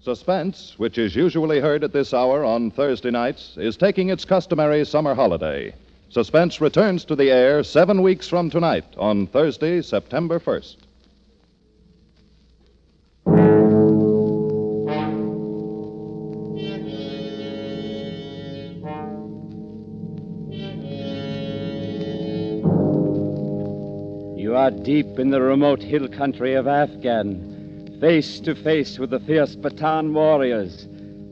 Suspense, which is usually heard at this hour on Thursday nights, is taking its customary summer holiday. Suspense returns to the air 7 weeks from tonight on Thursday, September 1st. You are deep in the remote hill country of Afghan, face to face with the fierce Pathan warriors,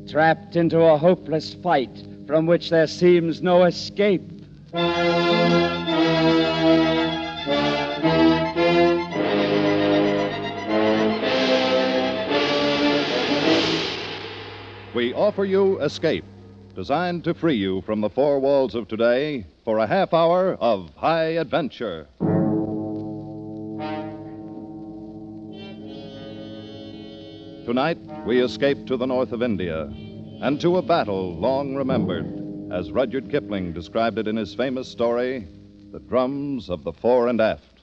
trapped into a hopeless fight from which there seems no escape. We offer you Escape, designed to free you from the four walls of today for a half hour of high adventure. Tonight, we escape to the north of India and to a battle long remembered, as Rudyard Kipling described it in his famous story, The Drums of the Fore and Aft.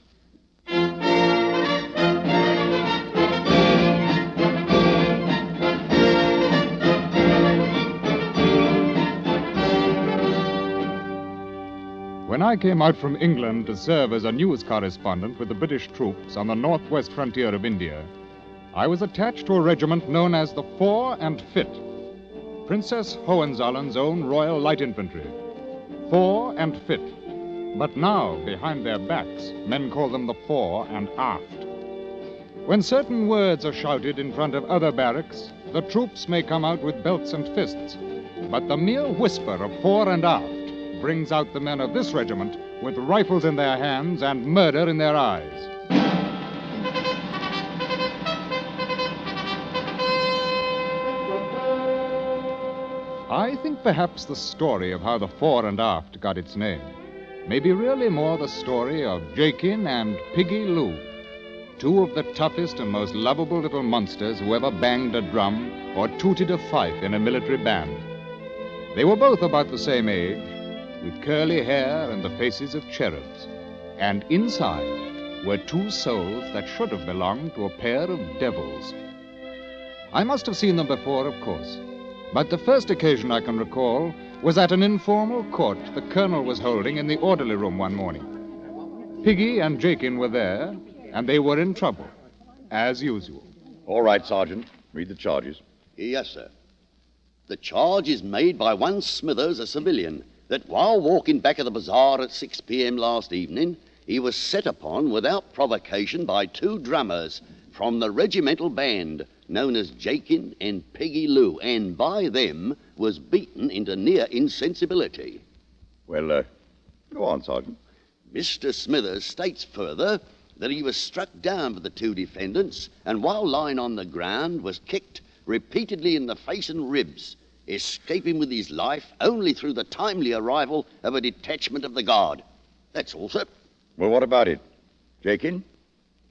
When I came out from England to serve as a news correspondent with the British troops on the northwest frontier of India, I was attached to a regiment known as the Fore and Fit, Princess Hohenzollerns' own Royal Light Infantry. Fore and Fit. But now, behind their backs, men call them the Fore and Aft. When certain words are shouted in front of other barracks, the troops may come out with belts and fists. But the mere whisper of Fore and Aft brings out the men of this regiment with rifles in their hands and murder in their eyes. I think perhaps the story of how the Fore and Aft got its name may be really more the story of Jakin and Piggy Lou, two of the toughest and most lovable little monsters who ever banged a drum or tooted a fife in a military band. They were both about the same age, with curly hair and the faces of cherubs, and inside were two souls that should have belonged to a pair of devils. I must have seen them before, of course. But the first occasion I can recall was at an informal court the colonel was holding in the orderly room one morning. Piggy and Jakin were there, and they were in trouble, as usual. All right, Sergeant. Read the charges. Yes, sir. The charge is made by one Smithers, a civilian, that while walking back of the bazaar at 6 p.m. last evening, he was set upon without provocation by two drummers from the regimental band, known as Jakin and Peggy Lou, and by them was beaten into near insensibility. Well, go on, Sergeant. Mr. Smithers states further that he was struck down by the two defendants, and while lying on the ground was kicked repeatedly in the face and ribs, escaping with his life only through the timely arrival of a detachment of the guard. That's all, sir. Well, what about it? Jakin?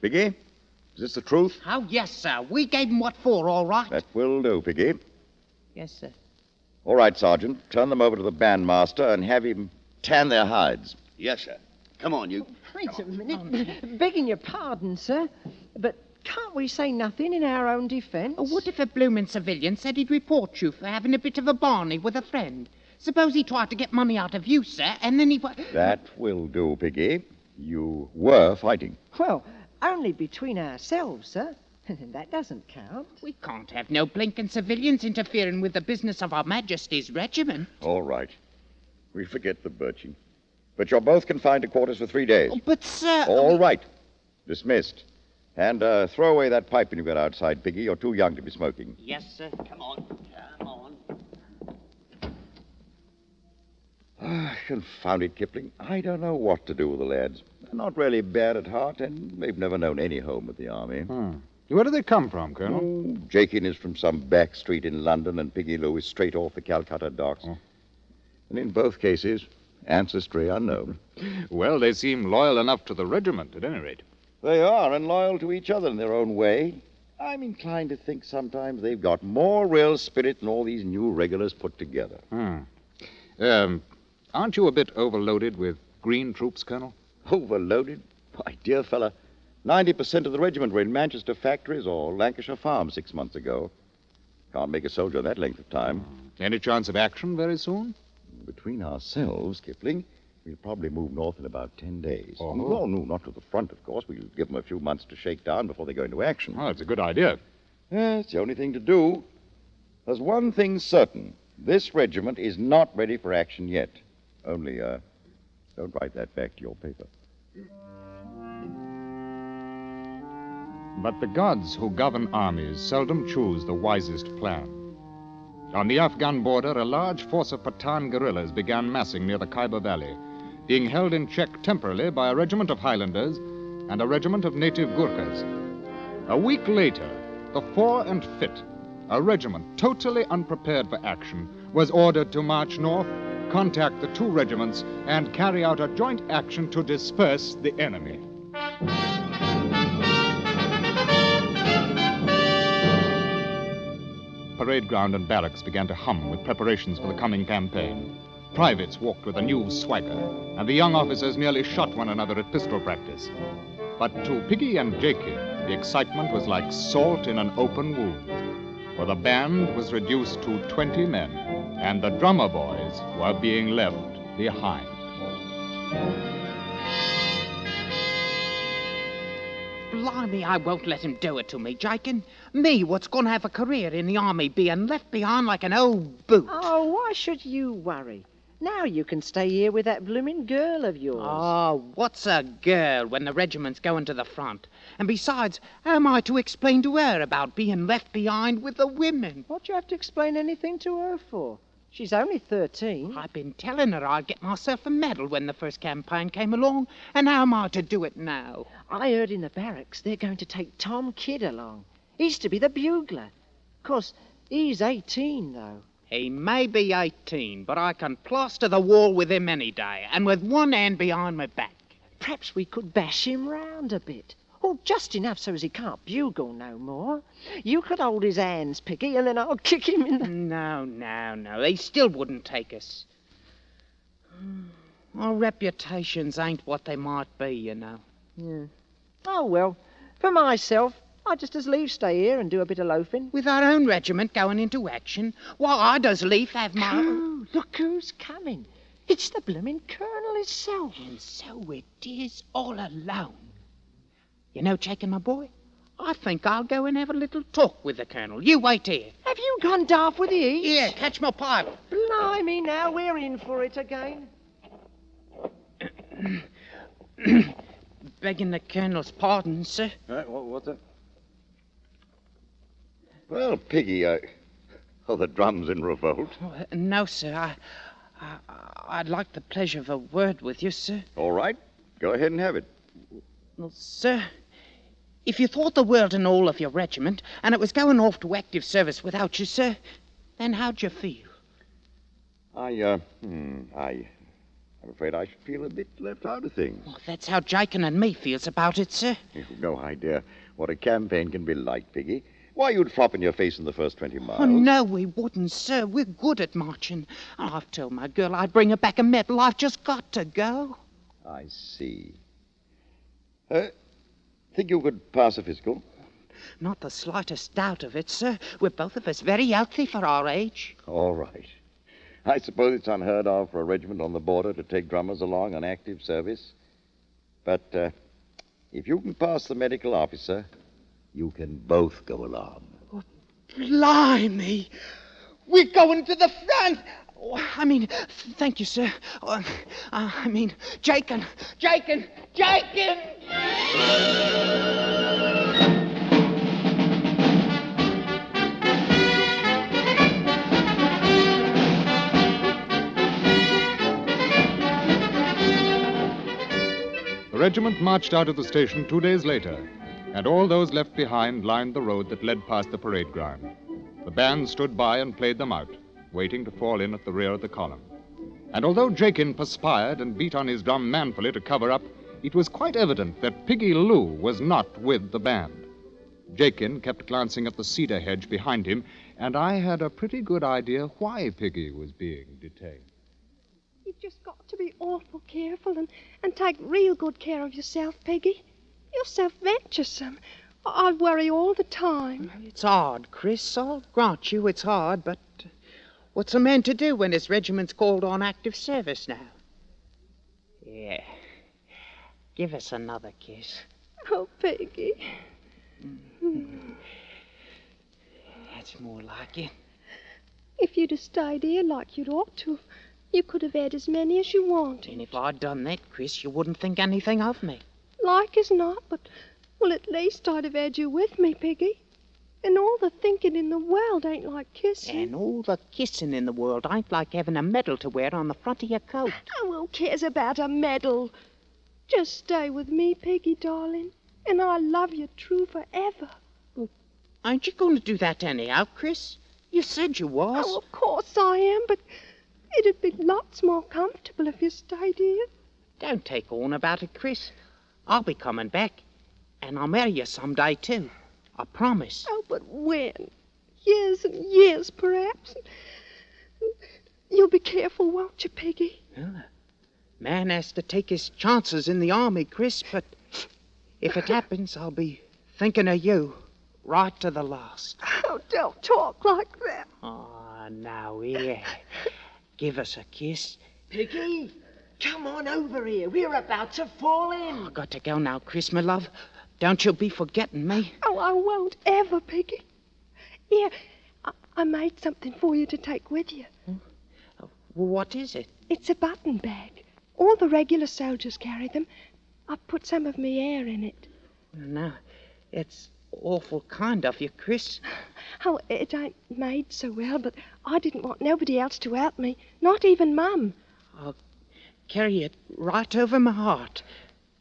Piggy? Is this the truth? Oh, yes, sir. We gave him what for, all right. That will do, Piggy. Yes, sir. All right, Sergeant. Turn them over to the bandmaster and have him tan their hides. Yes, sir. Come on, you. Wait a minute. Begging your pardon, sir, but can't we say nothing in our own defence? Oh, what if a bloomin' civilian said he'd report you for having a bit of a barney with a friend? Suppose he tried to get money out of you, sir, and then he... That will do, Piggy. You were fighting. Well, only between ourselves, sir. That doesn't count. We can't have no blinking civilians interfering with the business of Her Majesty's regiment. All right. We forget the birching. But you're both confined to quarters for 3 days. Oh, but, sir... All right. Dismissed. And throw away that pipe when you get outside, Piggy. You're too young to be smoking. Yes, sir. Come on. Come on. Confound it, Kipling. I don't know what to do with the lads. They're not really bad at heart, and they've never known any home with the army. Where do they come from, Colonel? Oh, Jakin is from some back street in London, and Piggy Lou is straight off the Calcutta docks. Oh. And in both cases, ancestry unknown. Well, they seem loyal enough to the regiment, at any rate. They are, and loyal to each other in their own way. I'm inclined to think sometimes they've got more real spirit than all these new regulars put together. Aren't you a bit overloaded with green troops, Colonel? Overloaded? My dear fella, 90% of the regiment were in Manchester factories or Lancashire farms 6 months ago. Can't make a soldier that length of time. Any chance of action very soon? Between ourselves, Kipling, we'll probably move north in about 10 days. Oh. No, not to the front, of course. We'll give them a few months to shake down before they go into action. Oh, it's a good idea. Yeah, it's the only thing to do. There's one thing certain. This regiment is not ready for action yet. Only, don't write that back to your paper. But the gods who govern armies seldom choose the wisest plan. On the Afghan border, a large force of Pathan guerrillas began massing near the Khyber Valley, being held in check temporarily by a regiment of Highlanders and a regiment of native Gurkhas. A week later, the Fore and Fit, a regiment totally unprepared for action, was ordered to march north, contact the two regiments, and carry out a joint action to disperse the enemy. Parade ground and barracks began to hum with preparations for the coming campaign. Privates walked with a new swagger, and the young officers nearly shot one another at pistol practice. But to Piggy and Jakey, the excitement was like salt in an open wound, for the band was reduced to 20 men, and the drummer boys were being left behind. Blimey, I won't let him do it to me, Jakin. Me, what's going to have a career in the army, being left behind like an old boot. Oh, why should you worry? Now you can stay here with that blooming girl of yours. Oh, what's a girl when the regiment's going to the front? And besides, how am I to explain to her about being left behind with the women? What do you have to explain anything to her for? She's only 13. I've been telling her I'd get myself a medal when the first campaign came along, and how am I to do it now? I heard in the barracks they're going to take Tom Kidd along. He's to be the bugler. Of course, he's 18, though. He may be 18, but I can plaster the wall with him any day, and with one hand behind my back. Perhaps we could bash him round a bit. Oh, just enough so as he can't bugle no more. You could hold his hands, Piggy, and then I'll kick him in the... No. They still wouldn't take us. Our reputations ain't what they might be, you know. Yeah. Oh, well, for myself, I'd just as lief stay here and do a bit of loafing. With our own regiment going into action, why, I'd as lief have my... Oh, look who's coming. It's the blooming Colonel himself. And so it is, all alone. You know, Jakin, my boy, I think I'll go and have a little talk with the Colonel. You wait here. Have you gone daft with the eats? Here, catch my pipe. Blimey, now we're in for it again. Begging the Colonel's pardon, sir. What's that? Well, Piggy, the drum's in revolt. No, sir. I'd like the pleasure of a word with you, sir. All right. Go ahead and have it. Well, sir, if you thought the world and all of your regiment, and it was going off to active service without you, sir, then how'd you feel? I'm afraid I should feel a bit left out of things. Well, that's how Jakin and me feels about it, sir. You've no idea what a campaign can be like, Piggy. Why, you'd flop in your face in the first 20 miles. Oh, no, we wouldn't, sir. We're good at marching. I've told my girl I'd bring her back a medal. I've just got to go. I see. Think you could pass a physical? Not the slightest doubt of it, sir. We're both of us very healthy for our age. All right. I suppose it's unheard of for a regiment on the border to take drummers along on active service. But if you can pass the medical officer, you can both go along. Oh, blimey! We're going to the front! Thank you, sir. Jakin! The regiment marched out of the station 2 days later, and all those left behind lined the road that led past the parade ground. The band stood by and played them out, waiting to fall in at the rear of the column. And although Jakin perspired and beat on his drum manfully to cover up, it was quite evident that Piggy Lou was not with the band. Jakin kept glancing at the cedar hedge behind him, and I had a pretty good idea why Piggy was being detained. You've just got to be awful careful and take real good care of yourself, Peggy. You're so venturesome. I'd worry all the time. It's hard, Chris. I'll grant you it's hard, but what's a man to do when his regiment's called on active service now? Yeah. Give us another kiss. Oh, Peggy. That's more like it. If you'd have stayed here like you'd ought to, you could have had as many as you wanted. And if I'd done that, Chris, you wouldn't think anything of me. Like as not, but, well, at least I'd have had you with me, Peggy. And all the thinking in the world ain't like kissing. And all the kissing in the world ain't like having a medal to wear on the front of your coat. Oh, who cares about a medal? Just stay with me, Peggy, darling, and I'll love you true forever. Ain't you going to do that anyhow, Chris? You said you was. Oh, of course I am, but it'd be lots more comfortable if you stayed here. Don't take on about it, Chris. I'll be coming back, and I'll marry you someday, too. I promise. Oh, but when? Years and years, perhaps. You'll be careful, won't you, Peggy? Well, man has to take his chances in the army, Chris, but if it happens, I'll be thinking of you right to the last. Oh, don't talk like that. Oh, now, here. Give us a kiss. Piggy, come on over here. We're about to fall in. I've got to go now, Chris, my love. Don't you be forgetting me. Oh, I won't ever, Peggy. Here, I made something for you to take with you. What is it? It's a button bag. All the regular soldiers carry them. I've put some of me hair in it. Now, it's awful kind of you, Chris. Oh, it ain't made so well, but I didn't want nobody else to help me, not even Mum. I'll carry it right over my heart,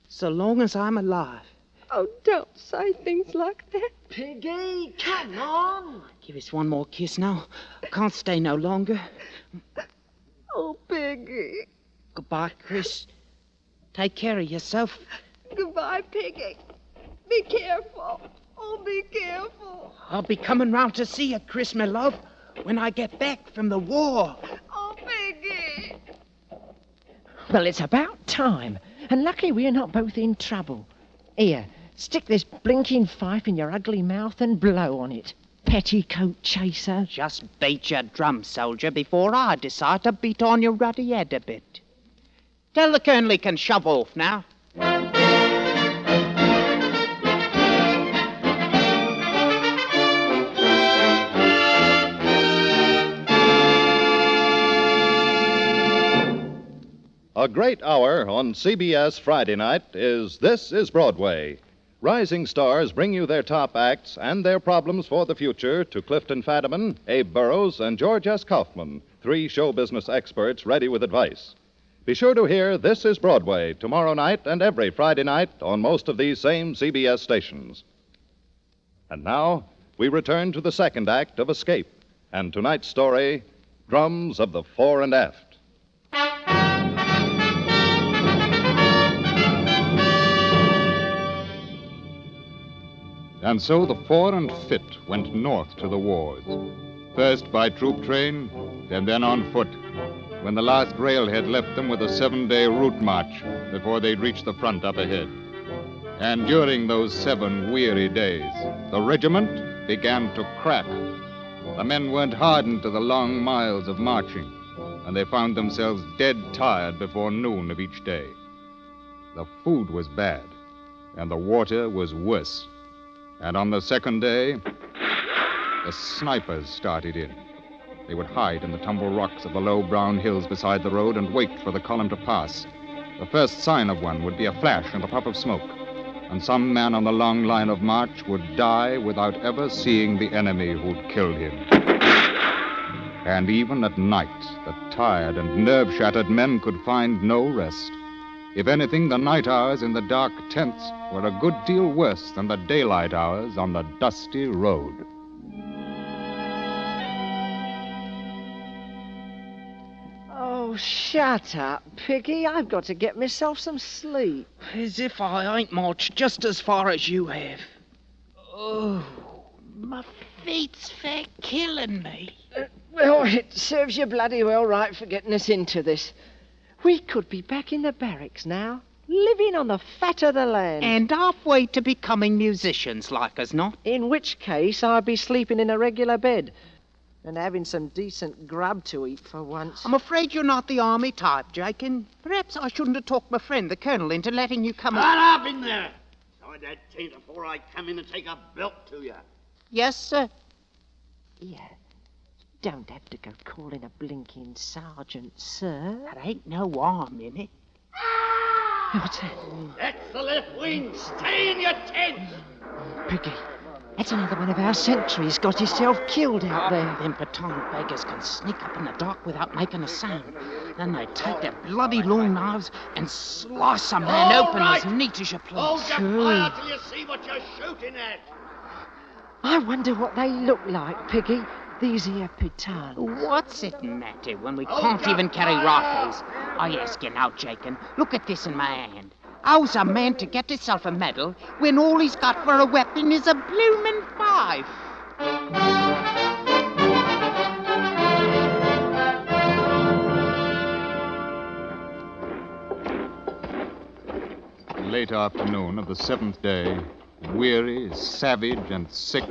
so long as I'm alive. Oh, don't say things like that. Piggy, come on. Give us one more kiss now. I can't stay no longer. Oh, Peggy. Goodbye, Chris. Take care of yourself. Goodbye, Peggy. Be careful. Oh, be careful. I'll be coming round to see you, Chris, my love, when I get back from the war. Oh, Peggy. Well, it's about time. And lucky we're not both in trouble. Here, stick this blinking fife in your ugly mouth and blow on it. Petticoat chaser. Just beat your drum, soldier, before I decide to beat on your ruddy head a bit. Tell the colonel he can shove off now. A great hour on CBS Friday night is This is Broadway. Rising stars bring you their top acts and their problems for the future to Clifton Fadiman, Abe Burrows, and George S. Kaufman, three show business experts ready with advice. Be sure to hear This is Broadway tomorrow night and every Friday night on most of these same CBS stations. And now, we return to the second act of Escape, and tonight's story, Drums of the Fore and Aft. And so the Fore and Fit went north to the wars. First by troop train, and then on foot, when the last railhead left them with a 7-day route march before they'd reach the front up ahead. And during those 7 weary days, the regiment began to crack. The men weren't hardened to the long miles of marching, and they found themselves dead tired before noon of each day. The food was bad, and the water was worse. And on the second day, the snipers started in. They would hide in the tumble rocks of the low brown hills beside the road and wait for the column to pass. The first sign of one would be a flash and a puff of smoke, and some man on the long line of march would die without ever seeing the enemy who'd killed him. And even at night, the tired and nerve-shattered men could find no rest. If anything, the night hours in the dark tents were a good deal worse than the daylight hours on the dusty road. Oh, shut up, Piggy. I've got to get myself some sleep. As if I ain't marched just as far as you have. Oh, my feet's fair killing me. Well, it serves you bloody well right for getting us into this. We could be back in the barracks now, living on the fat of the land. And halfway to becoming musicians, like as not. In which case, I'd be sleeping in a regular bed and having some decent grub to eat for once. I'm afraid you're not the army type, Jakin. Perhaps I shouldn't have talked my friend, the colonel, into letting you come... Shut up in there! Hide that taint before I come in and take a belt to you. Yes, sir. Yeah. Don't have to go calling a blinking sergeant, sir. There ain't no harm in it. What's that? That's the left wing. Stay in your tent. Piggy, that's another one of our sentries got himself killed out there. Them Pathan beggars can sneak up in the dark without making a sound. Then they take their bloody long knives and slice a man All open right. as neat as you Hold please. your fire till you see what you're shooting at. I wonder what they look like, Piggy. These here Pathan. What's it matter when we Hold can't your even carry fire! rifles? I ask you now, Jakin, look at this in my hand. How's a man to get himself a medal when all he's got for a weapon is a bloomin' fife? Late afternoon of the 7th day, weary, savage, and sick,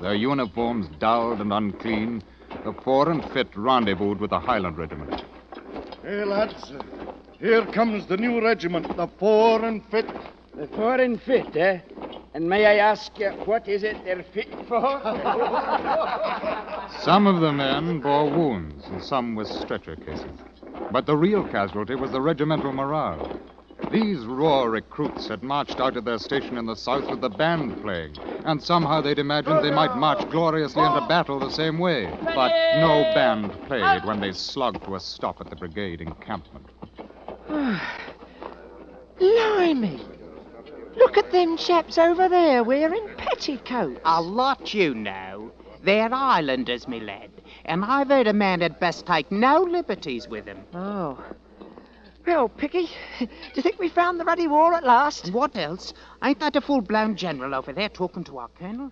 their uniforms dulled and unclean, the Fore and Fit rendezvoused with the Highland Regiment. Hey, lads, here comes the new regiment, the Fore and Fit. The Fore and Fit, eh? And may I ask you, what is it they're fit for? Some of the men bore wounds, and some with stretcher cases. But the real casualty was the regimental morale. These raw recruits had marched out of their station in the south with the band playing, and somehow they'd imagined they might march gloriously into battle the same way. But no band played when they slogged to a stop at the brigade encampment. Blimey! Look at them chaps over there wearing petticoats. A lot you know. They're islanders, me lad. And I've heard a man had best take no liberties with them. Oh. Well, Piggy, do you think we found the ruddy war at last? What else? Ain't that a full-blown general over there talking to our colonel?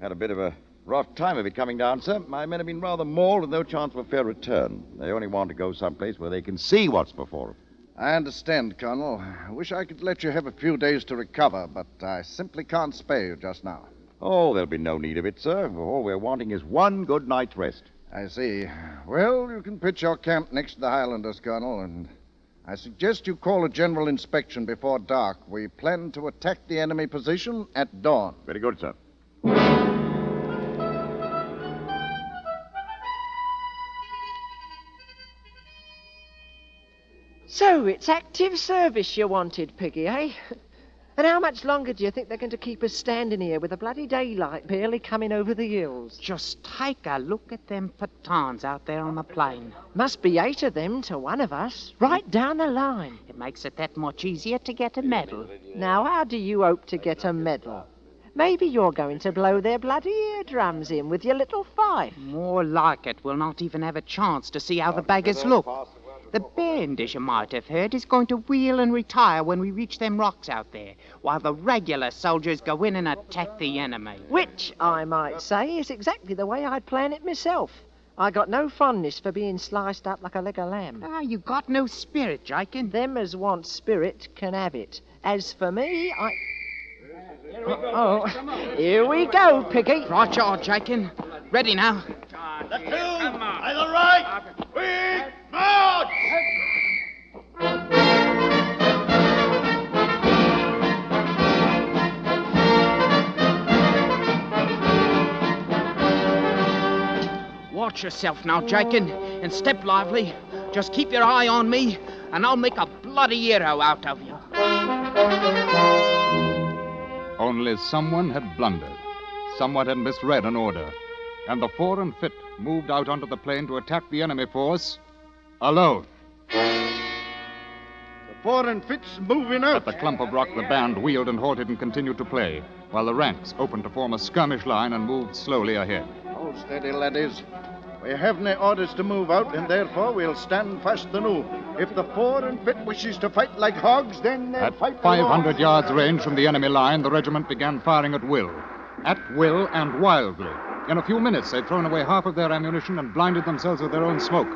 Had a bit of a rough time of it coming down, sir. My men have been rather mauled with no chance of a fair return. They only want to go someplace where they can see what's before them. I understand, Colonel. I wish I could let you have a few days to recover, but I simply can't spare you just now. Oh, there'll be no need of it, sir. All we're wanting is one good night's rest. I see. Well, you can pitch your camp next to the Highlanders, Colonel, and I suggest you call a general inspection before dark. We plan to attack the enemy position at dawn. Very good, sir. So it's active service you wanted, Piggy, eh? And how much longer do you think they're going to keep us standing here with the bloody daylight barely coming over the hills? Just take a look at them Pathans out there on the plain. Must be 8 of them to one of us, right down the line. It makes it that much easier to get a medal. Now, how do you hope to get a medal? Maybe you're going to blow their bloody eardrums in with your little fife. More like it, we'll not even have a chance to see how the beggars look. The band, as you might have heard, is going to wheel and retire when we reach them rocks out there, while the regular soldiers go in and attack the enemy. Which, I might say, is exactly the way I'd plan it myself. I got no fondness for being sliced up like a leg of lamb. Ah, you got no spirit, Jakin. Them as want spirit can have it. As for me, I... Here we go, Piggy. Right you are, Jakin. Ready now. The two, either right, quick, march! Watch yourself now, Jakin, and step lively. Just keep your eye on me, and I'll make a bloody hero out of you. Only someone had blundered. Someone had misread an order. And the Fore and Fit moved out onto the plain to attack the enemy force alone. The Fore and Fit's moving out. At the clump of rock, the band wheeled and halted and continued to play, while the ranks opened to form a skirmish line and moved slowly ahead. Hold steady, laddies. We have no orders to move out, and therefore we'll stand fast anew. If the Fore and Fit wishes to fight like hogs, then they'll At fight 500 yards range from the enemy line, the regiment began firing at will. At will and wildly. In a few minutes, they'd thrown away half of their ammunition and blinded themselves with their own smoke.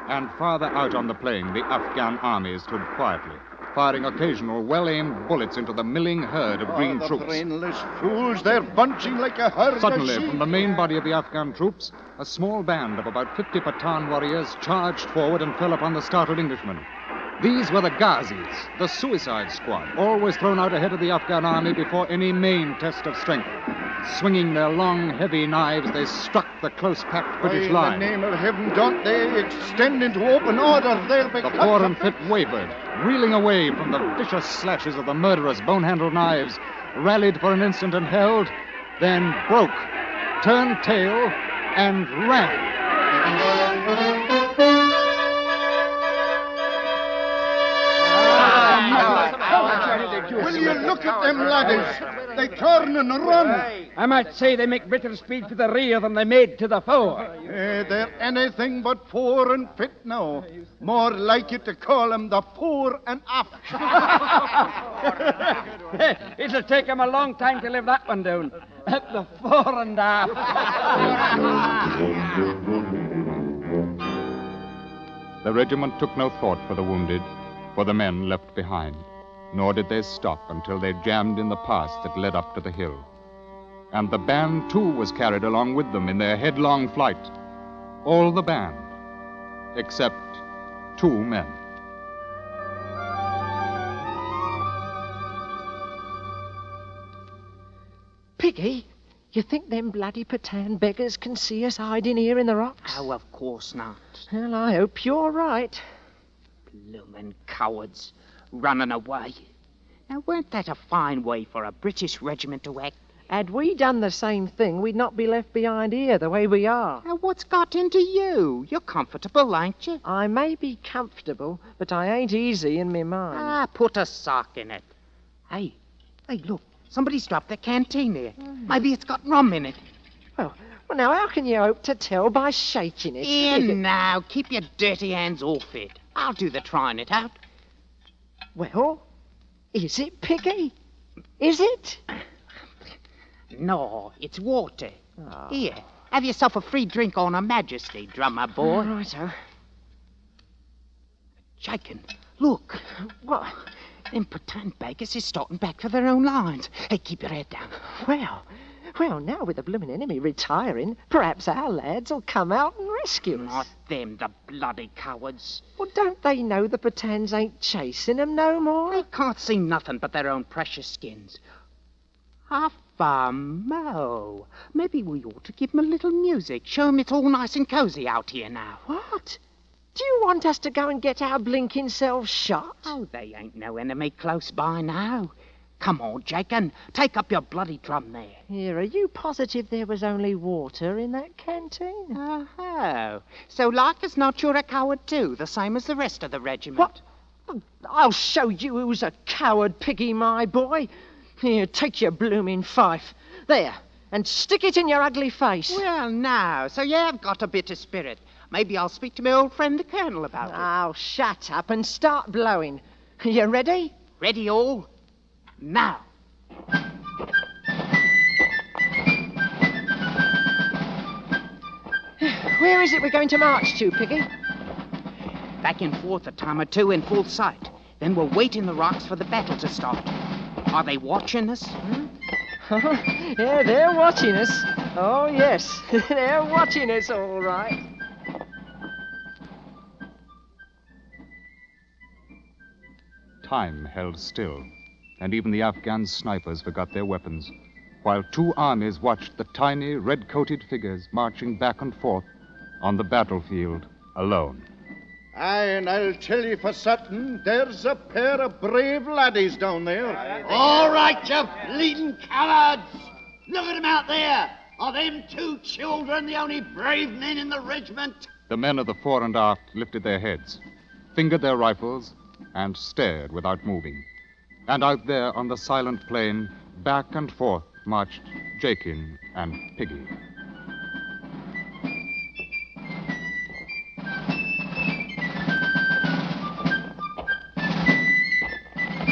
And farther out on the plain, the Afghan army stood quietly, firing occasional well-aimed bullets into the milling herd of green the troops. brainless fools, they're bunching like a herd Suddenly, of sheep. from the main body of the Afghan troops, a small band of about 50 Pathan warriors charged forward and fell upon the startled Englishmen. These were the Ghazis, the suicide squad, always thrown out ahead of the Afghan army before any main test of strength. Swinging their long, heavy knives, they struck the close-packed British line. In the name of heaven, don't they extend into open order? They'll be The cut poor to and fit wavered, reeling away from the vicious slashes of the murderous bone-handled knives, rallied for an instant and held, then broke, turned tail, and ran. Will you look at them laddies? They turn and run. I might say they make better speed to the rear than they made to the fore. They're anything but fore and fit now. More like it to call them the fore and aft. It'll take them a long time to live that one down. At the fore and aft. The regiment took no thought for the wounded, for the men left behind, nor did they stop until they jammed in the pass that led up to the hill. And the band, too, was carried along with them in their headlong flight. All the band, except 2 men. Piggy, you think them bloody Pathan beggars can see us hiding here in the rocks? Oh, of course not. Well, I hope you're right. Bloomin' cowards, running away. Now, weren't that a fine way for a British regiment to act? Had we done the same thing, we'd not be left behind here the way we are. Now, what's got into you? You're comfortable, ain't you? I may be comfortable, but I ain't easy in me mind. Ah, put a sock in it. Hey, look. Somebody's dropped their canteen here. Maybe it's got rum in it. Well, now, how can you hope to tell by shaking it? Here now, keep your dirty hands off it. I'll do the trying it out. Well, is it, Piggy? Is it? No, it's water. Oh. Here, have yourself a free drink on Her Majesty, drummer boy. Righto. Jakin, look. What? Them Pathan beggars is starting back for their own lines. Hey, keep your head down. Well, now with the blooming enemy retiring, perhaps our lads'll come out and rescue us. Not them, the bloody cowards. Well, don't they know the Pathans ain't chasing them no more? They can't see nothing but their own precious skins. Mo. Maybe we ought to give 'em a little music. Show 'em it's all nice and cozy out here now. What? Do you want us to go and get our blinking selves shot? Oh, they ain't no enemy close by now. Come on, Jakin. Take up your bloody drum there. Here, are you positive there was only water in that canteen? Oh. So like as not you're a coward too, the same as the rest of the regiment. What? I'll show you who's a coward, Piggy, my boy. Here, take your blooming fife. There, and stick it in your ugly face. Well, now, so you have got a bit of spirit. Maybe I'll speak to my old friend the Colonel about it. Oh, shut up and start blowing. You ready? Ready all? Now. Where is it we're going to march to, Piggy? Back and forth a time or two in full sight. Then we'll wait in the rocks for the battle to start. Are they watching us? Yeah, they're watching us. Oh, yes. They're watching us, all right. Time held still, and even the Afghan snipers forgot their weapons, while 2 armies watched the tiny, red-coated figures marching back and forth on the battlefield alone. Aye, and I'll tell you for certain, there's a pair of brave laddies down there. All right, you bleeding cowards! Look at them out there! Are them 2 children the only brave men in the regiment? The men of the fore and aft lifted their heads, fingered their rifles, and stared without moving. And out there on the silent plain, back and forth marched Jakin and Piggy.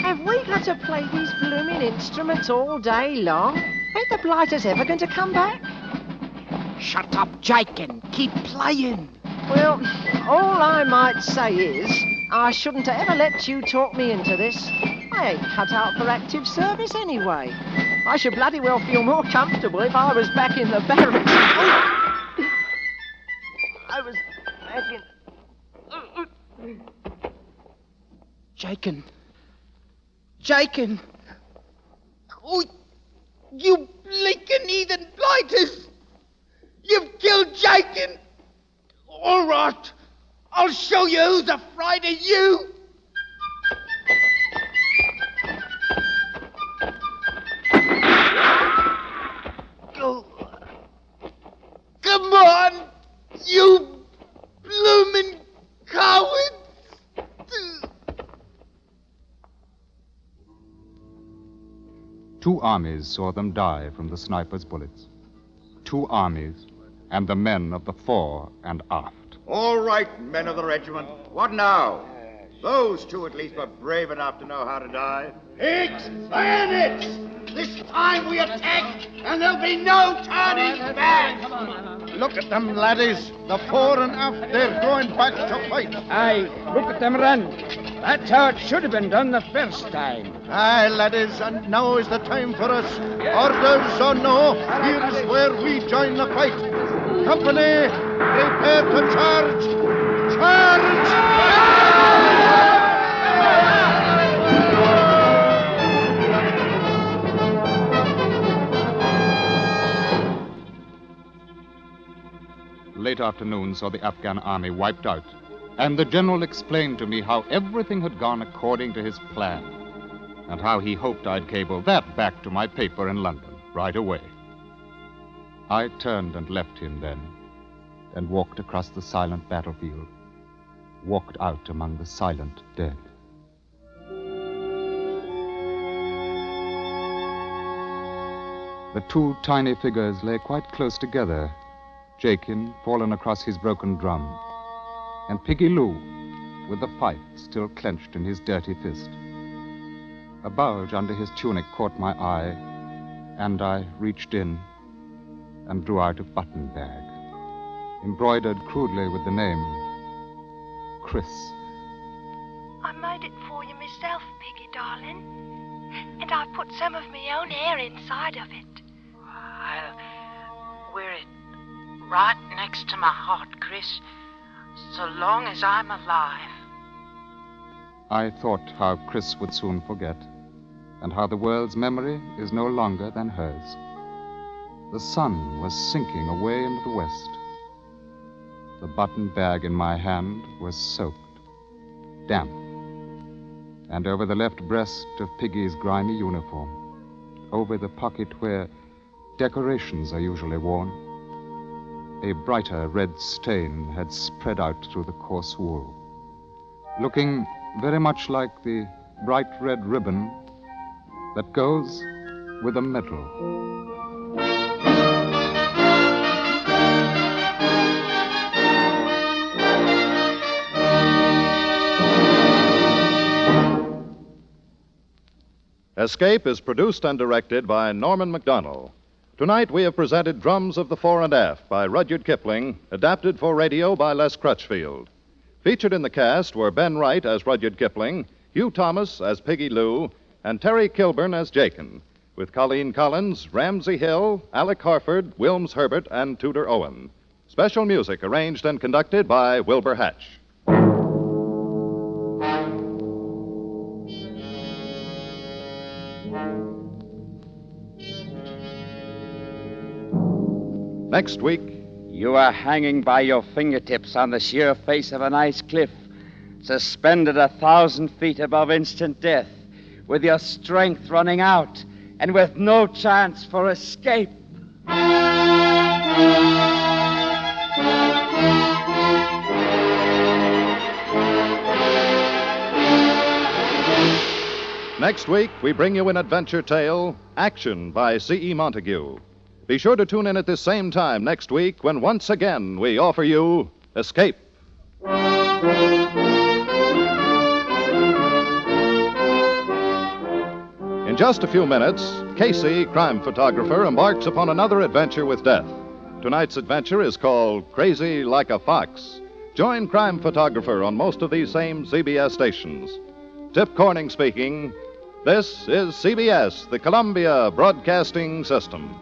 Have we got to play these blooming instruments all day long? Ain't the blighters ever going to come back? Shut up, Jakin. Keep playing. Well, all I might say is I shouldn't have ever let you talk me into this. I ain't cut out for active service anyway. I should bloody well feel more comfortable if I was back in the barracks. I was back in... Jakin! Oh, you blinking heathen blighters! You've killed Jakin! All right, I'll show you who's afraid of you! Go. Come on, you bloomin' cowards! 2 armies saw them die from the sniper's bullets. 2 armies, and the men of the fore and aft. All right, men of the regiment. What now? Those 2 at least were brave enough to know how to die. Pigs, bayonets! This time we attack, and there'll be no turning back! Look at them, laddies. The fore and aft, they're going back to fight. Aye, look at them run. That's how it should have been done the first time. Aye, laddies, and now is the time for us. Orders or no, here's where we join the fight. Company, prepare to charge. Charge! Late afternoon saw the Afghan army wiped out, and the general explained to me how everything had gone according to his plan, and how he hoped I'd cable that back to my paper in London right away. I turned and left him then, and walked across the silent battlefield, walked out among the silent dead. The 2 tiny figures lay quite close together, Jakin fallen across his broken drum, and Piggy Lou with the fife still clenched in his dirty fist. A bulge under his tunic caught my eye, and I reached in and drew out a button bag, embroidered crudely with the name, Chris. I made it for you myself, Piggy, darling. And I put some of my own hair inside of it. I'll wear it right next to my heart, Chris, so long as I'm alive. I thought how Chris would soon forget, and how the world's memory is no longer than hers. The sun was sinking away into the west. The button bag in my hand was soaked, damp, and over the left breast of Piggy's grimy uniform, over the pocket where decorations are usually worn, a brighter red stain had spread out through the coarse wool, looking very much like the bright red ribbon that goes with a medal. Escape is produced and directed by Norman MacDonald. Tonight we have presented Drums of the Fore and Aft by Rudyard Kipling, adapted for radio by Les Crutchfield. Featured in the cast were Ben Wright as Rudyard Kipling, Hugh Thomas as Piggy Lou, and Terry Kilburn as Jakin, with Colleen Collins, Ramsey Hill, Alec Harford, Wilms Herbert, and Tudor Owen. Special music arranged and conducted by Wilbur Hatch. Next week, You are hanging by your fingertips on the sheer face of an ice cliff, suspended 1,000 feet above instant death, with your strength running out and with no chance for escape. Next week, we bring you an adventure tale, Action by C.E. Montague. Be sure to tune in at this same time next week when once again we offer you Escape. In just a few minutes, Casey, crime photographer, embarks upon another adventure with death. Tonight's adventure is called Crazy Like a Fox. Join crime photographer on most of these same CBS stations. Tip Corning speaking. This is CBS, the Columbia Broadcasting System.